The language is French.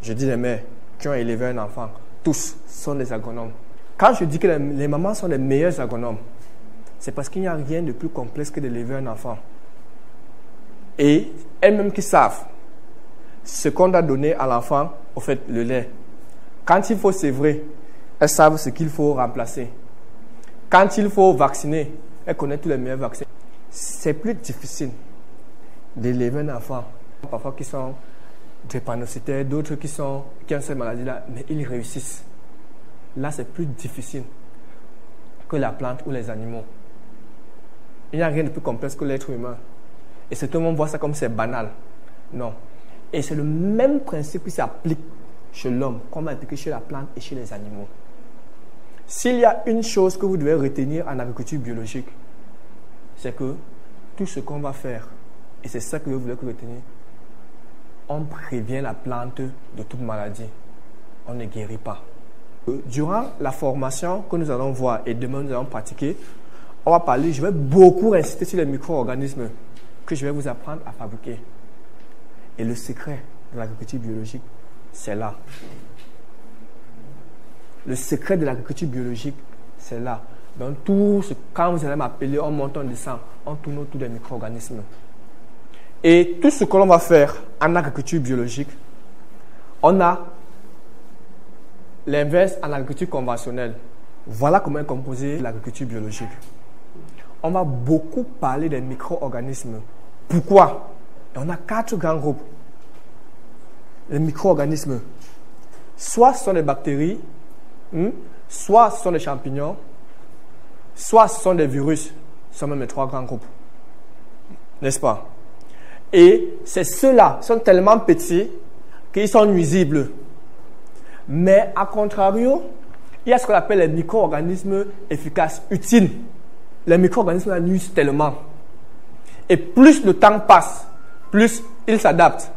je dis les mères qui ont élevé un enfant, tous sont des agronomes. Quand je dis que les mamans sont les meilleures agronomes, c'est parce qu'il n'y a rien de plus complexe que d'élever un enfant. Et elles-mêmes qui savent ce qu'on doit donner à l'enfant, au fait, le lait. Quand il faut sevrer, elles savent ce qu'il faut remplacer. Quand il faut vacciner, elles connaissent tous les meilleurs vaccins. C'est plus difficile d'élever un enfant, parfois qui sont drépanocytaires, d'autres qui ont cette maladie-là, mais ils réussissent. Là, c'est plus difficile que la plante ou les animaux. Il n'y a rien de plus complexe que l'être humain. Et tout le monde voit ça comme c'est banal. Non. Et c'est le même principe qui s'applique chez l'homme, comme appliqué chez la plante et chez les animaux. S'il y a une chose que vous devez retenir en agriculture biologique, c'est que tout ce qu'on va faire, et c'est ça que vous voulez retenir, on prévient la plante de toute maladie. On ne guérit pas. Durant la formation que nous allons voir et demain nous allons pratiquer, on va parler, je vais beaucoup insister sur les micro-organismes que je vais vous apprendre à fabriquer. Et le secret de l'agriculture biologique, c'est là. Le secret de l'agriculture biologique, c'est là. Dans tout ce, quand vous allez m'appeler, on monte, on descend, on tourne autour des micro-organismes. Et tout ce que l'on va faire en agriculture biologique, on a l'inverse en agriculture conventionnelle. Voilà comment est composée l'agriculture biologique. On va beaucoup parler des micro-organismes. Pourquoi? Et on a 4 grands groupes. Les micro-organismes, soit ce sont des bactéries, soit ce sont des champignons, soit ce sont des virus. Ce sont même les 3 grands groupes. N'est-ce pas? Et c'est ceux-là sont tellement petits qu'ils sont nuisibles. Mais à contrario, il y a ce qu'on appelle les micro-organismes efficaces, utiles. Les micro-organismes nuisent tellement. Et plus le temps passe, plus ils s'adaptent.